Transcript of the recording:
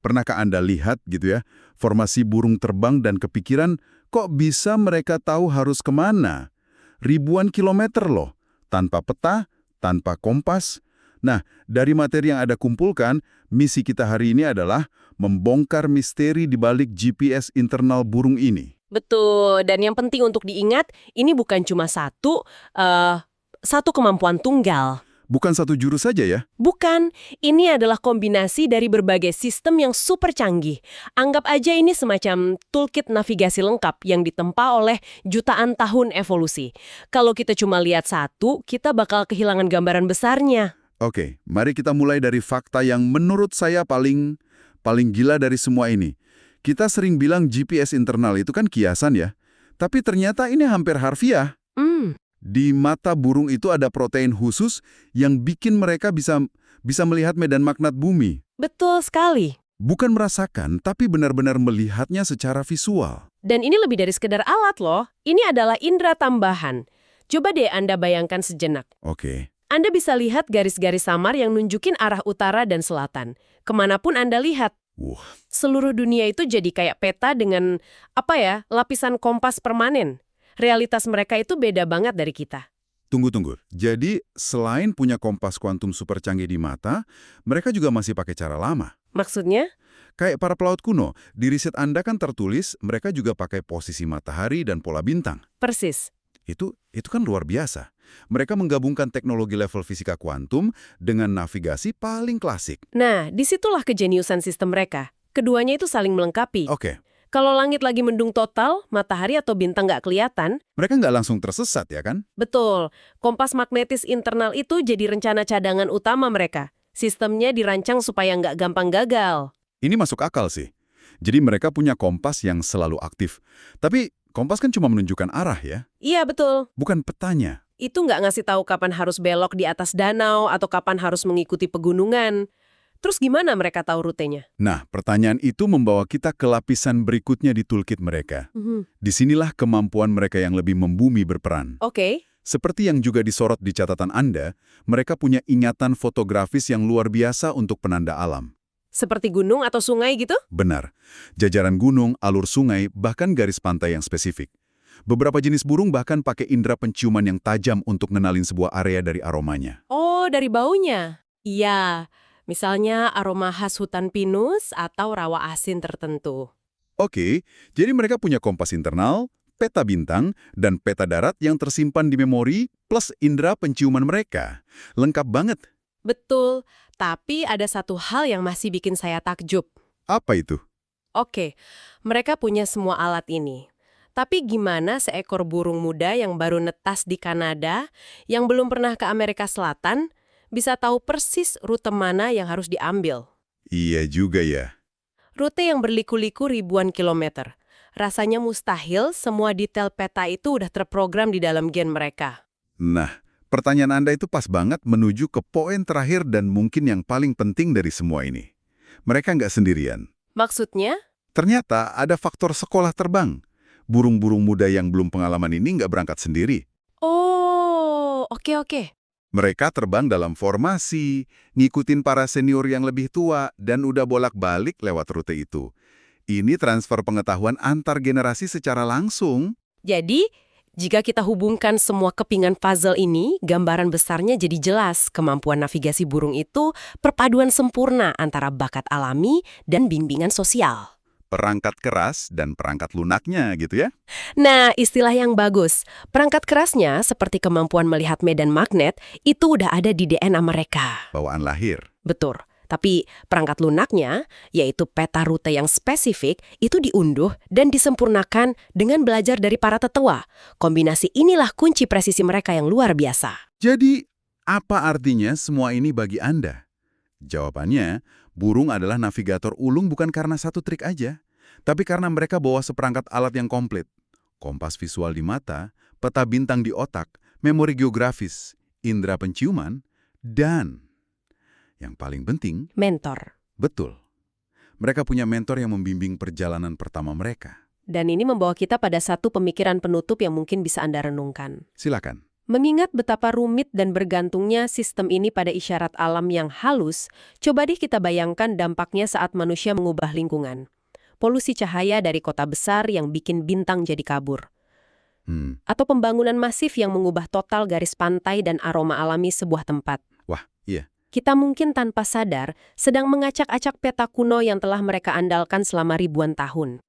Pernahkah Anda lihat gitu ya, formasi burung terbang dan kepikiran, kok bisa mereka tahu harus kemana? Ribuan kilometer loh, tanpa peta, tanpa kompas. Nah, dari materi yang Anda kumpulkan, misi kita hari ini adalah membongkar misteri di balik GPS internal burung ini. Betul, dan yang penting untuk diingat, ini bukan cuma satu kemampuan tunggal. Bukan satu jurus saja ya? Bukan, ini adalah kombinasi dari berbagai sistem yang super canggih. Anggap aja ini semacam toolkit navigasi lengkap yang ditempa oleh jutaan tahun evolusi. Kalau kita cuma lihat satu, kita bakal kehilangan gambaran besarnya. Oke, mari kita mulai dari fakta yang menurut saya paling gila dari semua ini. Kita sering bilang GPS internal itu kan kiasan ya, tapi ternyata ini hampir harfiah. Di mata burung itu ada protein khusus yang bikin mereka bisa melihat medan magnet bumi. Betul sekali. Bukan merasakan, tapi benar-benar melihatnya secara visual. Dan ini lebih dari sekedar alat loh. Ini adalah indera tambahan. Coba deh Anda bayangkan sejenak. Oke. Anda bisa lihat garis-garis samar yang nunjukin arah utara dan selatan. Kemanapun Anda lihat. Seluruh dunia itu jadi kayak peta dengan, lapisan kompas permanen. Realitas mereka itu beda banget dari kita. Tunggu. Jadi, selain punya kompas kuantum super canggih di mata, mereka juga masih pakai cara lama. Maksudnya? Kayak para pelaut kuno, di riset Anda kan tertulis mereka juga pakai posisi matahari dan pola bintang. Persis. Itu kan luar biasa. Mereka menggabungkan teknologi level fisika kuantum dengan navigasi paling klasik. Nah, disitulah kejeniusan sistem mereka. Keduanya itu saling melengkapi. Oke. Kalau langit lagi mendung total, matahari atau bintang nggak kelihatan. Mereka nggak langsung tersesat ya kan? Betul. Kompas magnetis internal itu jadi rencana cadangan utama mereka. Sistemnya dirancang supaya nggak gampang gagal. Ini masuk akal sih. Jadi mereka punya kompas yang selalu aktif. Tapi kompas kan cuma menunjukkan arah ya? Iya, betul. Bukan petanya. Itu nggak ngasih tahu kapan harus belok di atas danau atau kapan harus mengikuti pegunungan. Terus gimana mereka tahu rutenya? Nah, pertanyaan itu membawa kita ke lapisan berikutnya di toolkit mereka. Disinilah kemampuan mereka yang lebih membumi berperan. Oke. Seperti yang juga disorot di catatan Anda, mereka punya ingatan fotografis yang luar biasa untuk penanda alam. Seperti gunung atau sungai gitu? Benar. Jajaran gunung, alur sungai, bahkan garis pantai yang spesifik. Beberapa jenis burung bahkan pakai indera penciuman yang tajam untuk ngenalin sebuah area dari aromanya. Oh, dari baunya? Iya. Misalnya aroma khas hutan pinus atau rawa asin tertentu. Oke, jadi mereka punya kompas internal, peta bintang, dan peta darat yang tersimpan di memori plus indera penciuman mereka. Lengkap banget. Betul, tapi ada satu hal yang masih bikin saya takjub. Apa itu? Oke, mereka punya semua alat ini. Tapi gimana seekor burung muda yang baru netas di Kanada, yang belum pernah ke Amerika Selatan, bisa tahu persis rute mana yang harus diambil? Iya juga ya. Rute yang berliku-liku ribuan kilometer. Rasanya mustahil semua detail peta itu udah terprogram di dalam gen mereka. Nah, pertanyaan Anda itu pas banget menuju ke poin terakhir dan mungkin yang paling penting dari semua ini. Mereka nggak sendirian. Maksudnya? Ternyata ada faktor sekolah terbang. Burung-burung muda yang belum pengalaman ini nggak berangkat sendiri. Oh, oke. Mereka terbang dalam formasi, ngikutin para senior yang lebih tua, dan udah bolak-balik lewat rute itu. Ini transfer pengetahuan antar generasi secara langsung. Jadi, jika kita hubungkan semua kepingan puzzle ini, gambaran besarnya jadi jelas. Kemampuan navigasi burung itu perpaduan sempurna antara bakat alami dan bimbingan sosial. Perangkat keras dan perangkat lunaknya gitu ya. Nah, istilah yang bagus. Perangkat kerasnya, seperti kemampuan melihat medan magnet, itu udah ada di DNA mereka. Bawaan lahir. Betul. Tapi perangkat lunaknya, yaitu peta rute yang spesifik, itu diunduh dan disempurnakan dengan belajar dari para tetua. Kombinasi inilah kunci presisi mereka yang luar biasa. Jadi, apa artinya semua ini bagi Anda? Jawabannya, burung adalah navigator ulung bukan karena satu trik aja, tapi karena mereka bawa seperangkat alat yang komplit. Kompas visual di mata, peta bintang di otak, memori geografis, indera penciuman, dan yang paling penting, mentor. Betul. Mereka punya mentor yang membimbing perjalanan pertama mereka. Dan ini membawa kita pada satu pemikiran penutup yang mungkin bisa Anda renungkan. Silakan. Mengingat betapa rumit dan bergantungnya sistem ini pada isyarat alam yang halus, coba deh kita bayangkan dampaknya saat manusia mengubah lingkungan. Polusi cahaya dari kota besar yang bikin bintang jadi kabur. Atau pembangunan masif yang mengubah total garis pantai dan aroma alami sebuah tempat. Wah, iya. Kita mungkin tanpa sadar sedang mengacak-acak peta kuno yang telah mereka andalkan selama ribuan tahun.